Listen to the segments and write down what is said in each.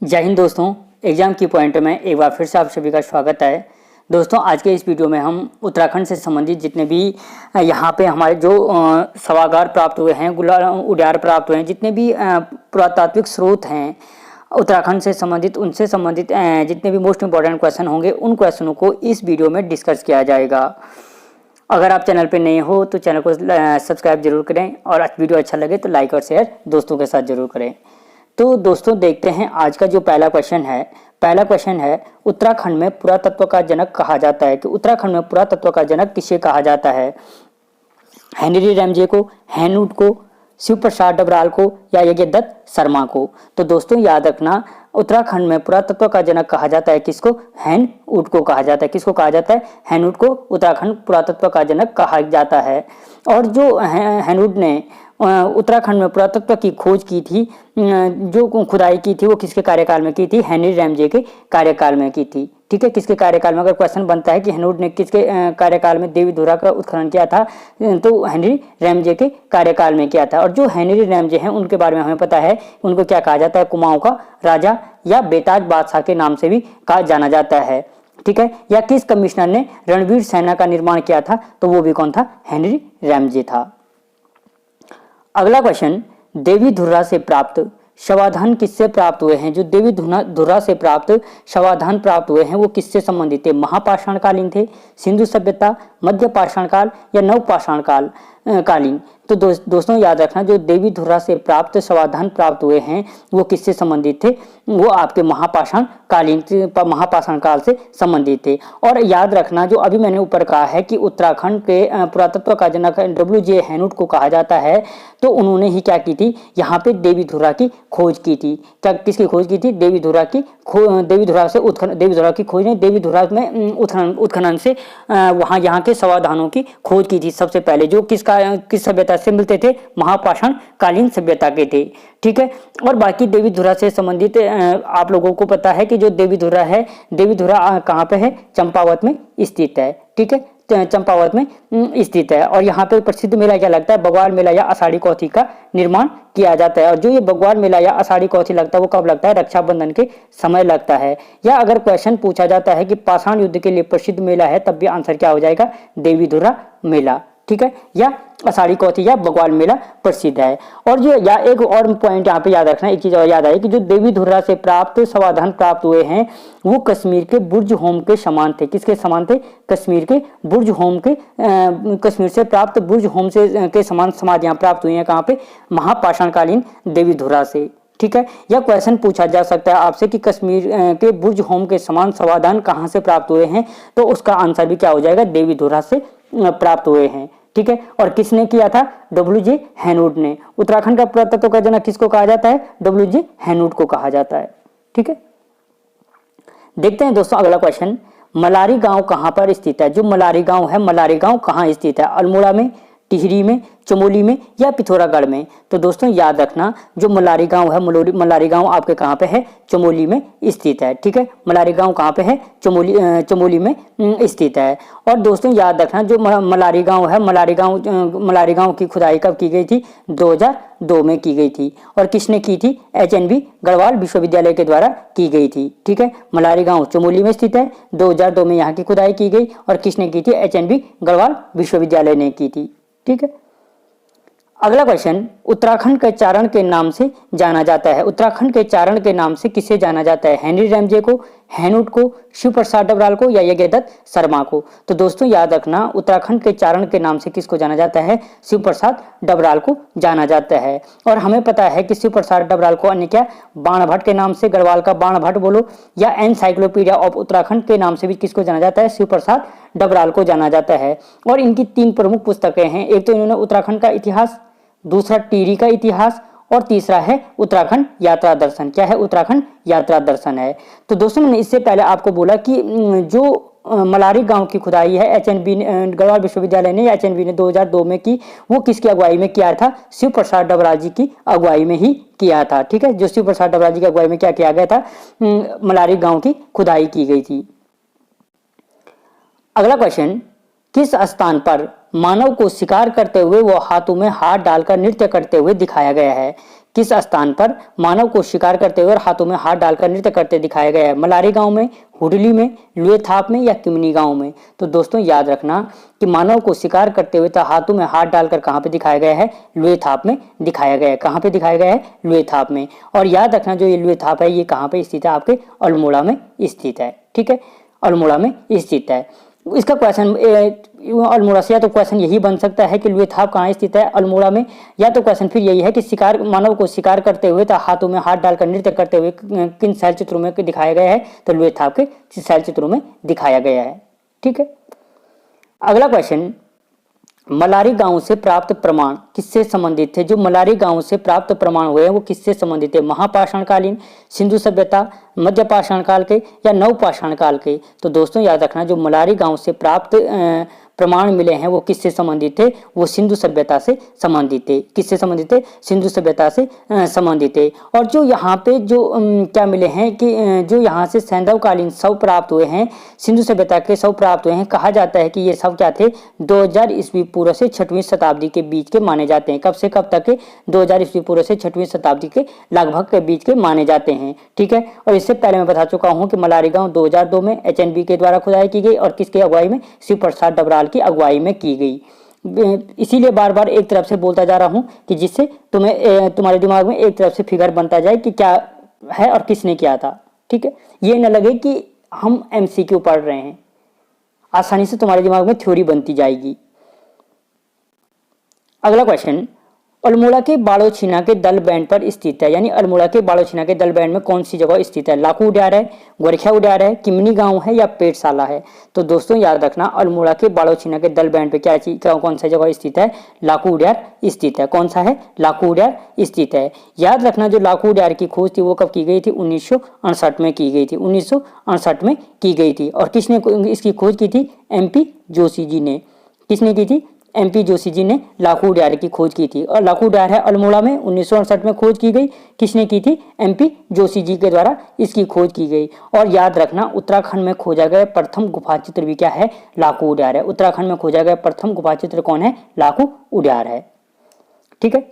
जय हिंद दोस्तों। एग्जाम की पॉइंट में एक बार फिर से आप सभी का स्वागत है। दोस्तों आज के इस वीडियो में हम उत्तराखंड से संबंधित जितने भी यहाँ पे हमारे जो सभागार प्राप्त हुए हैं, उद्यार प्राप्त हुए हैं, जितने भी पुरातात्विक स्रोत हैं उत्तराखंड से संबंधित, उनसे संबंधित जितने भी मोस्ट इंपॉर्टेंट क्वेश्चन होंगे उन क्वेश्चनों को इस वीडियो में डिस्कस किया जाएगा। अगर आप चैनल पर नए हो तो चैनल को सब्सक्राइब जरूर करें और वीडियो अच्छा लगे तो लाइक और शेयर दोस्तों के साथ जरूर करें। तो दोस्तों देखते हैं आज का जो पहला क्वेश्चन है उत्तराखंड में पुरातत्व का जनक कहा जाता है कि उत्तराखंड में पुरातत्व का जनक किसे कहा जाता है? हेनरी रैमजे को, हैनवुड को, शिव प्रसाद डबराल को या यज्ञदत्त शर्मा को? तो दोस्तों याद रखना, उत्तराखंड में पुरातत्व का जनक कहा जाता है किसको? हैनवुड को कहा जाता है। किसको कहा जाता है? हैनवुड को उत्तराखंड पुरातत्व का जनक कहा जाता है। और जो हैनवुड ने उत्तराखंड में पुरातत्व की खोज की थी, जो खुदाई की थी, वो किसके कार्यकाल में की थी? हेनरी रैमजे के कार्यकाल में की थी। ठीक है, किसके कार्यकाल में? अगर क्वेश्चन बनता है कि हैनवुड ने किसके कार्यकाल में देवी धुरा का उत्खनन किया था, तो हेनरी रैमजे के कार्यकाल में किया था। और जो हेनरी रैमजे हैं उनके बारे में हमें पता है, उनको क्या कहा जाता है? कुमाऊं का राजा या बेताज बादशाह के नाम से भी कहा जाना जाता है। ठीक है, या किस कमिश्नर ने रणवीर सेना का निर्माण किया था? तो वो भी कौन था? हेनरी रैमजे था। अगला क्वेश्चन, देवी धुर्रा से प्राप्त शवाधान किससे प्राप्त हुए हैं? जो देवी धुर्रा से प्राप्त शवाधान प्राप्त हुए हैं वो किससे संबंधित थे? महापाषाण कालीन थे, सिंधु सभ्यता, मध्य पाषाण काल या नव पाषाण कालीन? तो दोस्तों याद रखना, जो देवी धुर्रा से प्राप्त शवाधान प्राप्त हुए हैं वो किससे संबंधित थे? वो आपके महापाषाण काल से संबंधित थे। और याद रखना, जो अभी मैंने ऊपर कहा है कि उत्तराखंड के पुरातत्व का जनक WJ हैनवुड को कहा जाता है, तो उन्होंने ही क्या की थी? यहाँ पे देवी धुर्रा की खोज की थी। क्या किसकी खोज की थी? देवी धुर्रा की देवी धुर्रा की खोज नहीं, देवी धुर्रा में उत्खनन से वहाँ यहाँ के शवाधानों की खोज की थी सबसे पहले, जो किस सभ्यता से मिलते थे? महापाषाण कालीन सभ्यता के थे। ठीक है, और बाकी देवी धुर्रा से संबंधित आप लोगों को पता है कि जो देवी धुर्रा है, देवी धुर्रा कहाँ पे है? चंपावत में स्थित है। ठीक है, चंपावत में स्थित है। और यहाँ पे प्रसिद्ध मेला क्या लगता है? बग्वाल मेला या आषाढ़ी कौथी का निर्माण किया जाता है। और जो ये बग्वाल मेला या आषाढ़ी कौथी लगता है वो कब लगता है? रक्षाबंधन के समय लगता है। या अगर क्वेश्चन पूछा जाता है कि पाषाण युद्ध के लिए प्रसिद्ध मेला है, तब भी आंसर क्या हो जाएगा? देवी धुर्रा मेला। ठीक है, या आषाढ़ी कौथी या बग्वाल मेला प्रसिद्ध है। और जो या एक और पॉइंट यहाँ पे याद रखना, एक चीज और याद आई कि जो देवी धुर्रा से प्राप्त शवाधान प्राप्त हुए हैं वो कश्मीर के बुर्ज होम के समान थे। किसके समान थे? कश्मीर के बुर्ज होम के कश्मीर से प्राप्त बुर्ज होम से के समान समाधियां प्राप्त हुई हैं। कहाँ पे? महापाषाणकालीन देवी धुर्रा से। ठीक है, यह क्वेश्चन पूछा जा सकता है आपसे कि कश्मीर के बुर्ज होम के समान शवाधान कहाँ से प्राप्त हुए हैं, तो उसका आंसर भी क्या हो जाएगा? देवी धुर्रा से प्राप्त हुए हैं। ठीक है, और किसने किया था? WJ हैनवुड ने। उत्तराखंड का पुरातत्व का जनक किसको कहा जाता है? WJ हैनवुड को कहा जाता है। ठीक है, देखते हैं दोस्तों अगला क्वेश्चन, मलारी गांव कहां पर स्थित है? जो मलारी गांव है, मलारी गांव कहां स्थित है? अल्मोड़ा में, टिहरी में, चमोली में या पिथौरागढ़ में? तो दोस्तों याद रखना, जो मलारी गांव है, मलारी गांव आपके कहां पे है? चमोली में स्थित है। ठीक है, मलारी गांव कहां पे है? चमोली में स्थित है। और दोस्तों याद रखना, जो मलारी गांव है, मलारी गांव की खुदाई कब की गई थी? 2002 में की गई थी। और किसने की थी? HNV गढ़वाल विश्वविद्यालय के द्वारा की गई थी। ठीक है, मलारी गांव चमोली में स्थित है, 2002 में यहाँ की खुदाई की गई। और किसने की थी? HNV गढ़वाल विश्वविद्यालय ने की थी। ठीक है, अगला क्वेश्चन, उत्तराखंड के चारण के नाम से जाना जाता है। उत्तराखंड के चारण के नाम से किसे जाना जाता है? हेनरी रैमजे को, हैनवुड को, शिव प्रसाद डबराल को या यज्ञदत्त शर्मा को? तो दोस्तों याद रखना, उत्तराखंड के चारण के नाम से किसको जाना जाता है? शिव प्रसाद डबराल को जाना जाता है। और हमें पता है कि शिव प्रसाद डबराल को अन्य क्या? बाणभट्ट के नाम से, गढ़वाल का बाणभट्ट बोलो, या एनसाइक्लोपीडिया ऑफ उत्तराखंड के नाम से भी किसको जाना जाता है? शिव प्रसाद डबराल को जाना जाता है। और इनकी 3 प्रमुख पुस्तकें हैं। एक तो इन्होंने उत्तराखंड का इतिहास, दूसरा टिहरी का इतिहास, और तीसरा है उत्तराखंड यात्रा दर्शन। क्या है? उत्तराखंड यात्रा दर्शन है। तो दोस्तों मैंने इससे पहले आपको बोला कि जो मलारी गांव की खुदाई है HNV गढ़वाल विश्वविद्यालय ने, HNV ने 2002 में की, वो किसकी अगुवाई में किया था? शिव प्रसाद डबराल जी की अगुवाई में ही किया था। ठीक है, जो शिव प्रसाद डबराल जी की अगुवाई में क्या किया गया था? मलारी गांव की खुदाई की गई थी। अगला क्वेश्चन, किस स्थान पर मानव को शिकार करते हुए वो हाथों में हाथ डालकर नृत्य करते हुए दिखाया गया है? किस स्थान पर मानव को शिकार करते हुए और हाथों में हाथ डालकर नृत्य करते दिखाया गया है? मलारी गांव में, हुडली में, लुएथाप में या किमनी गांव में? तो दोस्तों याद रखना कि मानव को शिकार करते हुए तो हाथों में हाथ डालकर कहाँ पे दिखाया गया है? लुएथाप में दिखाया गया है। कहाँ पे दिखाया गया है? लुएथाप में। और याद रखना जो ये लुएथाप है ये कहाँ पे स्थित है? आपके अल्मोड़ा में स्थित है। ठीक है, अल्मोड़ा में स्थित है। इसका क्वेश्चन अल्मोड़ा से या तो क्वेश्चन यही बन सकता है कि लुएथाप कहाँ स्थित है? अल्मोड़ा में। या तो क्वेश्चन फिर यही है कि शिकार मानव को शिकार करते हुए तो हाथों में हाथ डालकर नृत्य करते हुए किन शैल चित्रों में दिखाया गया है? तो लुएथाप के शैल चित्रों में दिखाया गया है। ठीक है, अगला क्वेश्चन, मलारी गांव से प्राप्त प्रमाण किससे संबंधित थे? जो मलारी गांव से प्राप्त प्रमाण हुए हैं वो किससे संबंधित है? महापाषाण कालीन, सिंधु सभ्यता, मध्य पाषाण काल के या नवपाषाण काल के? तो दोस्तों याद रखना जो मलारी गांव से प्राप्त प्रमाण मिले हैं वो किससे संबंधित थे? वो सिंधु सभ्यता से संबंधित थे। किससे संबंधित थे? सिंधु सभ्यता से संबंधित थे। और जो यहाँ पे जो क्या मिले हैं कि जो यहाँ से सैंधवकालीन शव प्राप्त हुए हैं, सिंधु सभ्यता के शव प्राप्त हुए हैं, कहा जाता है कि ये शव क्या थे? 2000 ईस्वी पूर्व से 6वीं शताब्दी के बीच के माने जाते हैं। कब से कब तक के? 2000 ईस्वी पूर्व से 6वीं शताब्दी के लगभग के बीच के माने जाते हैं। ठीक है, और इससे पहले मैं बता चुका हूँ कि मलारी गांव 2002 में HNB के द्वारा खुदाई की गई और किसके अगुवाई में? शिव प्रसाद डबराल की अगुवाई में की गई। इसीलिए बार बार एक तरफ से बोलता जा रहा हूं कि जिससे तुम्हारे दिमाग में एक तरफ से फिगर बनता जाए कि क्या है और किसने किया था। ठीक है, ये न लगे कि हम MCQ पढ़ रहे हैं, आसानी से तुम्हारे दिमाग में थ्योरी बनती जाएगी। अगला क्वेश्चन, अल्मोड़ा के बाड़ोछीना के दल बैंड पर स्थित है, यानी अल्मोड़ा के बाड़ोछीना के दल बैंड में कौन सी जगह स्थित है? लाखू उड्यार है, गोरखिया उड्यार है, किमनी गांव है या पेटशाला है? तो दोस्तों याद रखना अल्मोड़ा के बाड़ोछीना के दल बैंड पे कौन सा जगह स्थित है? लाखू उड्यार स्थित है। कौन सा है? लाखू उड्यार स्थित है। याद रखना जो लाखू उड्यार की खोज थी वो कब की गई थी? 1968 में की गई थी। 1968 में की गई थी। और किसने इसकी खोज की थी? MP जोशी जी ने। किसने की थी? MP जोशी जी ने लाखू उड्यार की खोज की थी। और लाखू उड्यार है अल्मोड़ा में, 1968 में खोज की गई। किसने की थी? MP जोशी जी के द्वारा इसकी खोज की गई। और याद रखना उत्तराखंड में खोजा गया प्रथम गुफा चित्र भी क्या है? लाखू उड्यार है। उत्तराखंड में खोजा गया प्रथम गुफा चित्र कौन है? लाखू उड्यार है। ठीक है,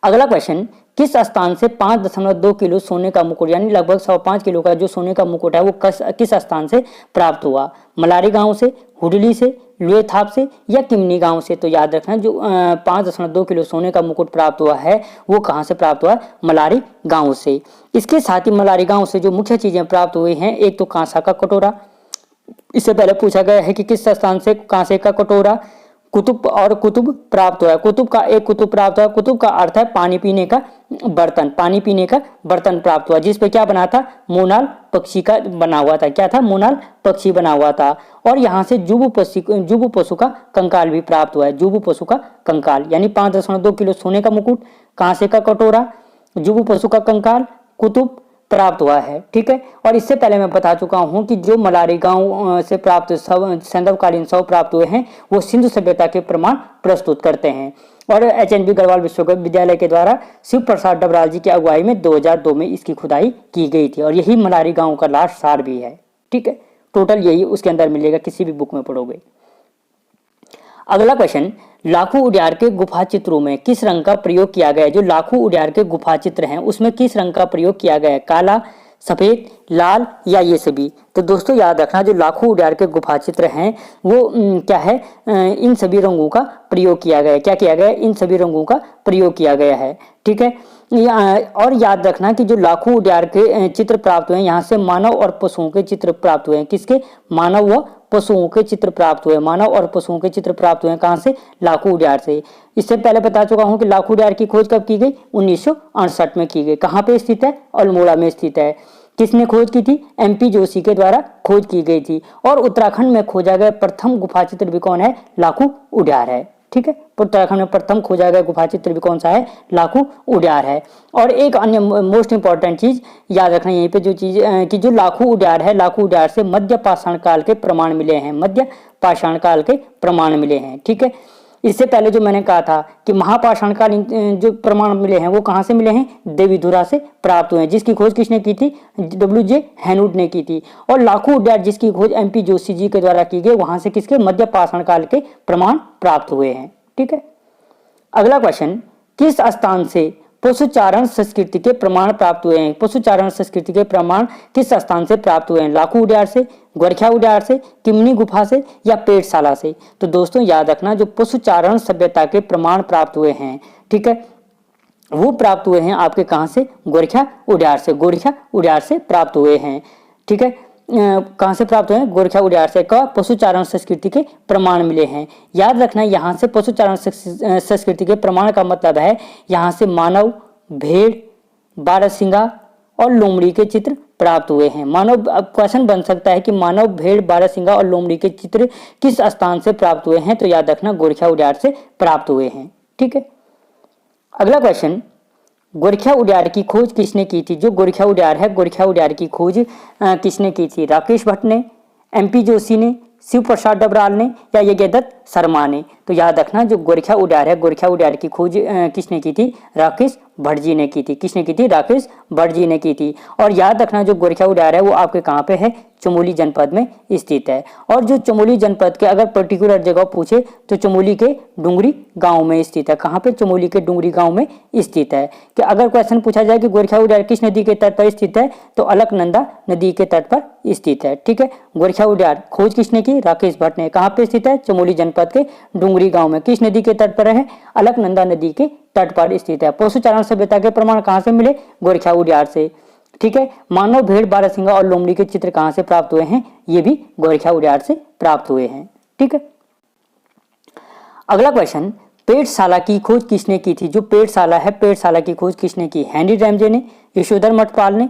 अगला क्वेश्चन, किस स्थान से 5.2 किलो सोने का मुकुट यानी लगभग 105 किलो का जो सोने का मुकुट है वो किस स्थान से प्राप्त हुआ? मलारी गांव से, हुडली से, लुएथाप से या किमनी गांव से? तो याद रखना जो 5.2 किलो सोने का मुकुट प्राप्त हुआ है वो कहां से प्राप्त हुआ? मलारी गांव से। इसके साथ ही मलारी गांव से जो मुख्य चीजें प्राप्त हुई हैं, एक तो कांसा का कटोरा, इससे पहले पूछा गया है कि किस स्थान से कांसे का कटोरा, कुतुब और कुतुब प्राप्त हुआ है। कुतुब का एक कुतुब प्राप्त हुआ। कुतुब का अर्थ है पानी पीने का बर्तन, पानी पीने का बर्तन प्राप्त हुआ, जिस पे क्या बना था? मोनाल पक्षी का बना हुआ था। क्या था? मोनाल पक्षी बना हुआ था। और यहाँ से जुबू पशु का कंकाल भी प्राप्त हुआ है। जुबू पशु का कंकाल, यानी 5.2 किलो सोने का मुकुट, कांसे का कटोरा, जुबू पशु का कंकाल, कुतुब प्राप्त हुआ है। ठीक है, और इससे पहले मैं बता चुका हूं कि जो मलारी गांव से प्राप्त सैंधवकालीन शव प्राप्त हुए हैं वो सिंधु सभ्यता के प्रमाण प्रस्तुत करते हैं। और HNB गढ़वाल विश्वविद्यालय के द्वारा शिव प्रसाद डबराल जी की अगुवाई में 2002 में इसकी खुदाई की गई थी। और यही मलारी गांव का लास्ट सार भी है। ठीक है, टोटल यही उसके अंदर मिलेगा, किसी भी बुक में पढ़ोगे। अगला क्वेश्चन, लाखू उड्यार के गुफा चित्रों में किस रंग का प्रयोग किया गया है? जो लाखू उड्यार के गुफा चित्र हैं उसमें किस रंग का प्रयोग किया गया है? काला, सफेद, लाल या ये सभी? तो दोस्तों याद रखना जो लाखू उड्यार के गुफा चित्र हैं वो क्या है? इन सभी रंगों का प्रयोग किया गया है। क्या किया गया है? इन सभी रंगों का प्रयोग किया गया है। ठीक है, और याद रखना कि जो लाखू उड्यार के चित्र प्राप्त हुए हैं यहाँ से मानव और पशुओं के चित्र प्राप्त हुए हैं। किसके? मानव व पशुओं के चित्र प्राप्त हुए। मानव और पशुओं के चित्र प्राप्त हुए कहां से? लाखू उड्यार से। इससे पहले बता चुका हूं कि लाखू उड्यार की खोज कब की गई? 1968 में की गई। कहां पे स्थित है? अल्मोड़ा में स्थित है। किसने खोज की थी? MP जोशी के द्वारा खोज की गई थी। और उत्तराखंड में खोजा गया प्रथम गुफा चित्र भी कौन है? लाखू उड्यार है। ठीक है, उत्तराखंड में प्रथम खोजा गया गुफा चित्र भी कौन सा है? लाखू उड्यार है। और एक अन्य मोस्ट इंपॉर्टेंट चीज याद रखना यहीं पे जो चीज कि जो लाखू उड्यार है, लाखू उड्यार से मध्य पाषाण काल के प्रमाण मिले हैं। मध्य पाषाण काल के प्रमाण मिले हैं। ठीक है, इससे पहले जो मैंने कहा था कि महापाषाण कालीन जो प्रमाण मिले हैं वो कहां से मिले हैं? देवीधुरा से प्राप्त हुए हैं, जिसकी खोज किसने की थी? WJ हैनवुड ने की थी। और लाखू उड्यार जिसकी खोज MP जोशी जी के द्वारा की गई, वहां से किसके? मध्य पाषाण काल के प्रमाण प्राप्त हुए हैं। ठीक है, अगला क्वेश्चन, किस स्थान से पशुचारण संस्कृति के प्रमाण प्राप्त हुए हैं। पशुचारण संस्कृति के प्रमाण किस स्थान से प्राप्त हुए हैं? लाखू उद्यान से, गोरखिया उद्यान से, किमनी गुफा से या पेड़शाला से? तो दोस्तों याद रखना, जो पशुचारण सभ्यता के प्रमाण प्राप्त हुए हैं, ठीक है, वो प्राप्त हुए हैं आपके कहां से? गोरखिया उद्यान से। गोरखिया उद्यान से प्राप्त हुए हैं, ठीक है। कहां से प्राप्त हुए हैं? गोरखिया उद्यान से। का पशुचारण संस्कृति के प्रमाण मिले हैं। याद रखना, यहाँ से पशुचारण संस्कृति के प्रमाण का मतलब है यहाँ से मानव, भेड़, बारहसिंगा और लोमड़ी के चित्र प्राप्त हुए हैं। मानव, अब क्वेश्चन बन सकता है कि मानव, भेड़, बारहसिंगा और लोमड़ी के चित्र किस स्थान से प्राप्त हुए हैं? तो याद रखना, गोरखिया उद्यान से प्राप्त हुए हैं, ठीक है। अगला क्वेश्चन, गोरखिया उद्यान की खोज किसने की थी? जो गोरखिया उद्यान है, गोरखिया उद्यान की खोज किसने की थी? राकेश भट्ट ने, MP जोशी ने, शिव प्रसाद डबराल ने या यज्ञदत्त शर्मा ने? तो याद रखना, जो गोरखिया उद्यान है, गोरखिया उद्यान की खोज किसने की थी? राकेश भट्ट जी ने की थी। किसने की थी? राकेश भट्ट जी ने की थी। और याद रखना, जो गोरखिया उद्यान है वो आपके कहाँ पे है? चमोली जनपद में स्थित है। और जो चमोली जनपद के अगर पर्टिकुलर जगह पूछे तो चमोली के डुंगरी गांव में स्थित है। कहाँ पे? चमोली के डुंगरी गांव में स्थित है। कि अगर क्वेश्चन पूछा जाए कि गोरखिया उद्यान किस नदी के तट पर स्थित है, तो अलकनंदा नदी के तट पर स्थित है, ठीक है। गोरखिया उद्यान खोज किसने की? राकेश भट्ट ने। कहाँ पे स्थित है? चमोली जनपद के डुंगरी गांव में। किस नदी के तट पर है? अलकनंदा नदी के तट पर स्थित है। पशुचारण सभ्यता के प्रमाण कहाँ से मिले? गोरखिया उद्यान से, ठीक है। मानव, भेड़, बारहसिंगा और लोमड़ी के चित्र कहाँ से प्राप्त हुए हैं? ये भी गोरखिया उद्यान से प्राप्त हुए हैं, ठीक है। अगला क्वेश्चन, पेड़शाला की खोज किसने की थी? जो पेड़शाला है, पेड़शाला की खोज किसने की? हेनरी रैमजे ने, यशोधर मठपाल ने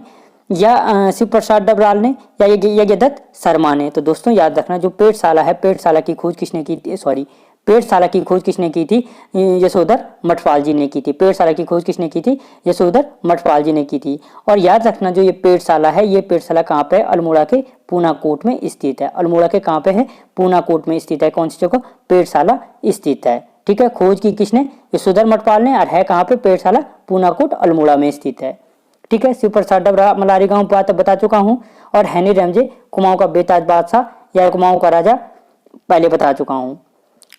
या शिव प्रसाद डबराल ने या यज्ञदत्त शर्मा ने? तो दोस्तों याद रखना, जो पेड़शाला है, पेड़शाला की खोज किसने की थी? पेड़शाला की खोज किसने की थी? यशोधर मठपाल जी ने की थी। पेड़शाला की खोज किसने की थी? यशोधर मठपाल जी ने की थी। और याद रखना, जो ये पेड़शाला है, ये पेड़शाला कहाँ पे है? अल्मोड़ा के पूनाकोट में स्थित है। अल्मोड़ा के कहाँ पे है? पूनाकोट में स्थित है। कौन सी जगह? पेड़शाला स्थित है, ठीक है। खोज की किसने? यशोधर मठपाल ने। और है कहाँ पे? पेड़शाला पूनाकोट अल्मोड़ा में स्थित है, ठीक है। शिव प्रसाद डबराल मलारी गांव बता चुका हूं। और हेनरी रैमजे कुमाऊं का बेताज बादशाह या कुमाऊं का राजा पहले बता चुका हूं।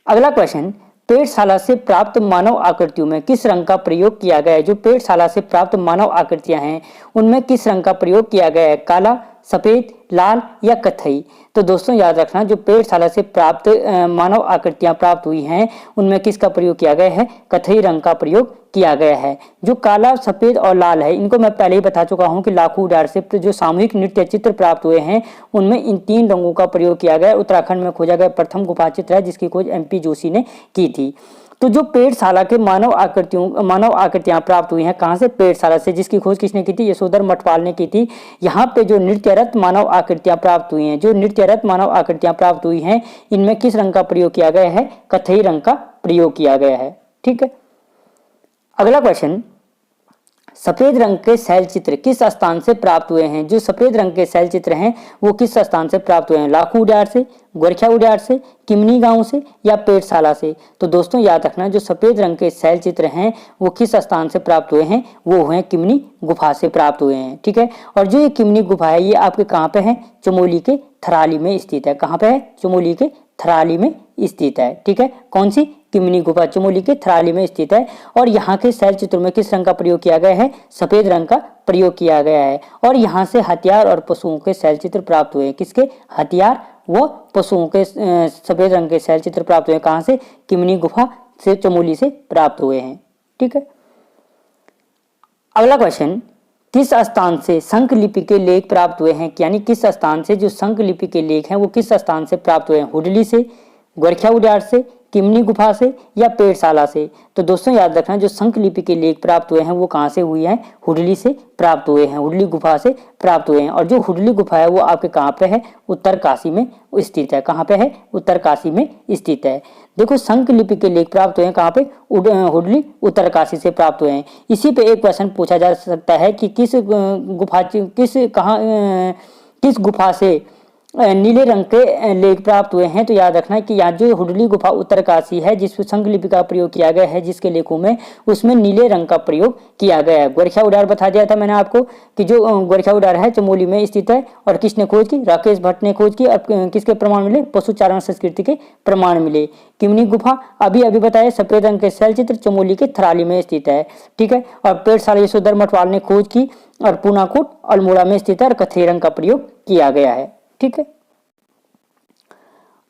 अगला क्वेश्चन, पेड़शाला से प्राप्त मानव आकृतियों में किस रंग का प्रयोग किया गया है? जो पेड़शाला से प्राप्त मानव आकृतियां हैं, उनमें किस रंग का प्रयोग किया गया है? काला, सफेद, लाल या कत्थई? तो दोस्तों याद रखना, जो पेड़शाला से प्राप्त मानव आकृतियां प्राप्त हुई हैं, उनमें किसका प्रयोग किया गया है? कत्थई रंग का प्रयोग किया गया है। जो काला, सफेद और लाल है, इनको मैं पहले ही बता चुका हूं कि लाखू उद्यान से जो सामूहिक नृत्य चित्र प्राप्त हुए हैं, उनमें इन 3 रंगों का प्रयोग किया गया। उत्तराखंड में खोजा गया प्रथम गुफा चित्र है, जिसकी खोज MP जोशी ने की थी। तो जो पेड़शाला के मानव आकृतियां प्राप्त हुई हैं, कहां से? पेड़शाला से, जिसकी खोज किसने की थी? यशोधर मठपाल ने की थी। यहाँ पे जो नृत्यरत मानव आकृतियां प्राप्त हुई हैं, जो नृत्यरत मानव आकृतियां प्राप्त हुई हैं, इनमें किस रंग का प्रयोग किया गया है? कत्थई रंग का प्रयोग किया गया है, ठीक है। अगला क्वेश्चन, सफेद रंग के शैल चित्र किस स्थान से प्राप्त हुए हैं? जो सफेद रंग के शैल चित्र हैं, वो किस स्थान से प्राप्त हुए हैं? लाखू उद्यान से, गोरखिया उद्यान से, किमनी गांव से या पेड़शाला से? तो दोस्तों याद रखना, जो सफेद रंग के शैल चित्र हैं, वो किस स्थान से प्राप्त हुए हैं? वो हुए किमनी गुफा से प्राप्त हुए हैं, ठीक है। और जो ये किमनी गुफा है, ये आपके कहाँ पे है? चमोली के थराली में स्थित है। कहाँ पे है? चमोली के थराली में स्थित है, ठीक है। कौन सी? किमनी गुफा चमोली के थराली में स्थित है। और यहाँ के शैल चित्रों में किस रंग का प्रयोग किया गया है? सफेद रंग का प्रयोग किया गया है। और यहाँ से हथियार और पशुओं के शैल चित्र प्राप्त हुए। किसके? हथियार व पशुओं के सफेद रंग के शैल चित्र प्राप्त हुए। कहाँ से? किमनी गुफा से, चमोली से प्राप्त हुए हैं, ठीक है। अगला क्वेश्चन, किस स्थान से शंख लिपि के लेख प्राप्त हुए हैं? यानी किस स्थान से जो शंख लिपि के लेख हैं, वो किस स्थान से प्राप्त हुए हैं? हुडली से, गोरखिया उद्यान से, किमनी गुफा से या पेड़शाला से? तो दोस्तों याद रखना, जो शंख लिपि के लेख प्राप्त हुए हैं, वो कहाँ से हुए हैं? हुडली से प्राप्त हुए हैं, हुडली गुफा से प्राप्त हुए हैं। और जो हुडली गुफा है, वो आपके कहाँ पे है? उत्तरकाशी में स्थित है। कहाँ पे है? उत्तरकाशी में स्थित है। देखो, शंख लिपि के लेख प्राप्त हुए हैं कहाँ पे? हुडली, उत्तरकाशी से प्राप्त हुए हैं। इसी पे एक क्वेश्चन पूछा जा सकता है कि किस गुफा से नीले रंग के लेख प्राप्त हुए हैं। तो याद रखना है कि यहाँ जो हुडली गुफा उत्तरकाशी है जिसमें संघलिपि का प्रयोग किया गया है जिसके लेखों में, उसमें नीले रंग का प्रयोग किया गया है। गोरखिया उडार बता दिया था मैंने आपको कि जो गोरखिया उडार है चमोली में स्थित है और किसने खोज की, राकेश भट्ट ने खोज की। अब किसके प्रमाण मिले, पशुचारण संस्कृति के प्रमाण मिले। किमनी गुफा अभी अभी बताया, सफेद रंग के शैल चित्र, चमोली के थराली में स्थित है, ठीक है। और पेड़शाला यशोधर मठवाल ने खोज की और पूनाकोट अल्मोड़ा में स्थित है और कथई रंग का प्रयोग किया गया है, ठीक है।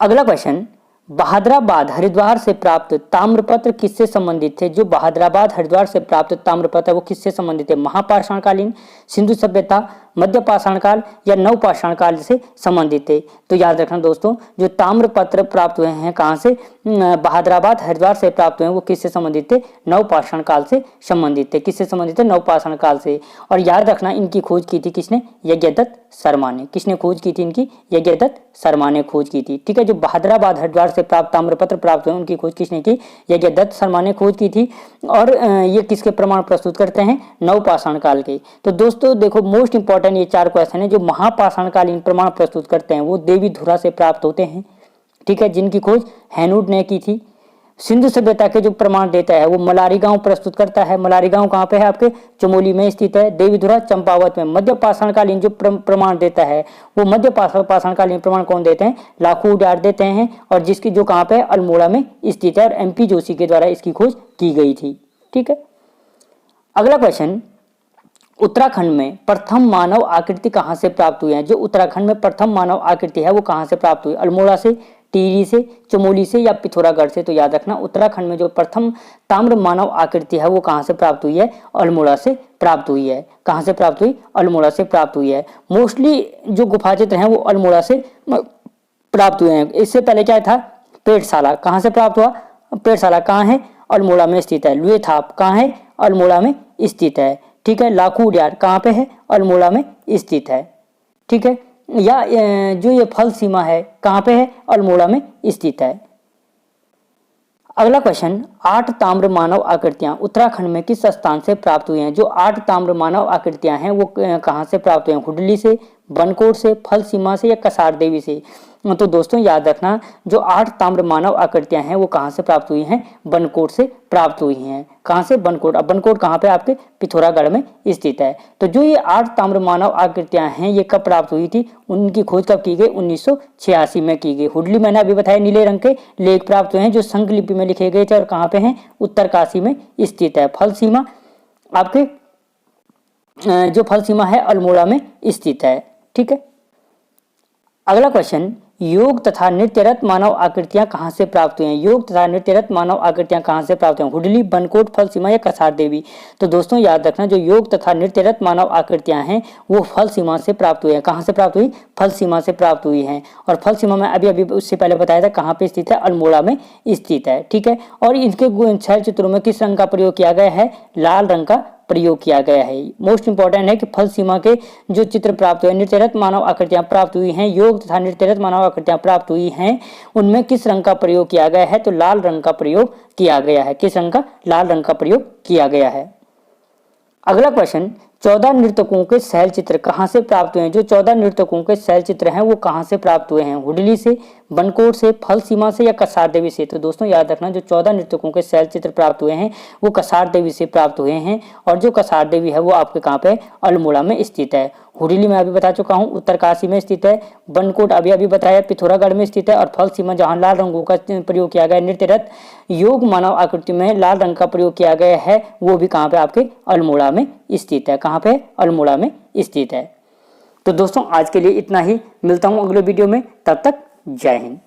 अगला क्वेश्चन, बहादुराबाद हरिद्वार से प्राप्त ताम्रपत्र किससे संबंधित थे? जो बहादुराबाद हरिद्वार से प्राप्त ताम्रपत्र वो किससे संबंधित है? महापाषाण कालीन, सिंधु सभ्यता, मध्य पाषाण काल या नव पाषाण काल से संबंधित थे? तो याद रखना दोस्तों, जो ताम्रपत्र प्राप्त हुए हैं कहाँ से, बहादुराबाद हरिद्वार से प्राप्त हुए हैं, वो किससे संबंधित थे? नव पाषाण काल से संबंधित थे। किससे संबंधित थे? नव पाषाण काल से। और याद रखना इनकी खोज की थी किसने? यज्ञदत्त शर्मा ने। किसने खोज की थी इनकी? यज्ञदत्त शर्मा ने खोज की थी, ठीक है। जो बहादुराबाद हरिद्वार से प्राप्त ताम्रपत्र प्राप्त हुए उनकी खोज किसने की? यज्ञदत्त शर्मा ने खोज की थी। और ये किसके प्रमाण प्रस्तुत करते हैं? नव पाषाण काल के। तो दोस्तों देखो, मोस्ट इंपॉर्टेंट ये 4 क्वेश्चन है जो महापाषाणकालीन प्रमाण प्रस्तुत करते हैं वो देवी धुरा से प्राप्त होते हैं, ठीक है, जिनकी खोज हैनूड ने की थी। सिंधु सभ्यता के जो प्रमाण देता है वो मलारी गांव प्रस्तुत करता है। मलारी गांव कहाँ पे है? आपके चमोली में स्थित है। देवी धुरा चंपावत में। मध्य पाषाणकालीन जो प्रमाण देता है वो मध्य पाषाणकालीन प्रमाण कौन देते हैं? लाखू उडार देते हैं, और जिसकी जो कहाँ पे अल्मोड़ा में स्थित है और MP जोशी के द्वारा इसकी खोज की गई थी, ठीक है। अगला क्वेश्चन, उत्तराखंड में प्रथम मानव आकृति कहां से प्राप्त हुई है? जो उत्तराखंड में प्रथम मानव आकृति है वो कहां से प्राप्त हुई? अल्मोड़ा से, टिहरी से, चमोली से या पिथौरागढ़ से? तो याद रखना उत्तराखंड में जो प्रथम ताम्र मानव आकृति है वो कहां से प्राप्त हुई है? अल्मोड़ा से प्राप्त हुई है। कहां से प्राप्त हुई? अल्मोड़ा से प्राप्त हुई है। मोस्टली जो गुफा चित्र हैं वो अल्मोड़ा से प्राप्त हुए हैं। इससे पहले क्या था? पेड़शाला। कहां से प्राप्त हुआ? पेड़शाला कहाँ है? अल्मोड़ा में स्थित है। लुएथाप कहाँ है? अल्मोड़ा में स्थित है, ठीक है। लाखू उडार कहाँ पे है? अल्मोड़ा में स्थित है, ठीक है। या जो ये फल सीमा है कहाँ पे है? अल्मोड़ा में स्थित है। अगला क्वेश्चन, 8 ताम्र मानव आकृतियां उत्तराखंड में किस स्थान से प्राप्त हुई हैं? जो 8 ताम्र मानव आकृतियां हैं वो कहां से प्राप्त हुई हैं? हुडली से, बनकोट से, फल सीमा से या कसार देवी से? तो दोस्तों याद रखना जो 8 ताम्र मानव आकृतियां हैं वो कहां से प्राप्त हुई हैं? बनकोट से प्राप्त हुई हैं। कहां से? बनकोट। अब बनकोट कहां पे? आपके पिथौरागढ़ में स्थित है। तो जो ये 8 ताम्र मानव आकृतियां हैं ये कब प्राप्त हुई थी? उनकी खोज कब की गई? 1986 में की गई। हुडली मैंने अभी बताया नीले रंग के लेख प्राप्त हुए हैं जो संघलिपि में लिखे गए थे और कहां पे हैं? उत्तरकाशी में स्थित है। फल सीमा आपके जो फल सीमा है अल्मोड़ा में स्थित है, ठीक है। अगला क्वेश्चन, योग तथा नृत्यरत मानव आकृतियां कहां से प्राप्त हुई हैं? योग तथा नृत्यरत मानव आकृतियां कहां से प्राप्त हुई हैं? हुडली, बनकोट, फल सीमा या कसार देवी? तो दोस्तों याद रखना जो योग तथा नृत्यरत मानव आकृतियां हैं वो फल सीमा से प्राप्त हुई है। कहां से प्राप्त हुई? फल सीमा से प्राप्त हुई हैं। और फल सीमा में अभी अभी उससे पहले बताया था कहां पे स्थित है? अल्मोड़ा में स्थित है, ठीक है। और इनके छह चित्रों में किस रंग का प्रयोग किया गया है? लाल रंग का प्रयोग किया गया है। मोस्ट इंपॉर्टेंट है कि फल सीमा के जो चित्र प्राप्त हुए, नृत्यरत मानव आकृतियां प्राप्त हुई हैं, योग तथा नृत्यरत मानव आकृतियां प्राप्त हुई हैं, उनमें किस रंग का प्रयोग किया गया है? तो लाल रंग का प्रयोग किया गया है। किस रंग का? लाल रंग का प्रयोग किया गया है। अगला क्वेश्चन, 14 नृतकों के शैल चित्र कहां से प्राप्त हुए हैं? जो 14 नृतकों के शैल चित्र हैं वो कहां से प्राप्त हुए हैं? हुडली से, बनकोट से, फल सीमा से या कसार देवी से? तो दोस्तों याद रखना जो 14 नृतकों के शैल चित्र प्राप्त हुए हैं वो कसार देवी से प्राप्त हुए हैं। और जो कसार देवी है वो आपके कहाँ पे? अल्मोड़ा में स्थित है। हुडली में अभी बता चुका हूँ उत्तरकाशी में स्थित है। बनकोट अभी अभी बताया पिथौरागढ़ में स्थित है। और फल सीमा जहाँ लाल रंगों का प्रयोग किया गया, नृत्यरत योग मानव आकृति में लाल रंग का प्रयोग किया गया है वो भी कहाँ पे? आपके अल्मोड़ा में स्थित है। कहाँ पे? अल्मोड़ा में स्थित है। तो दोस्तों आज के लिए इतना ही, मिलता हूँ अगले वीडियो में, तब तक जय हिंद।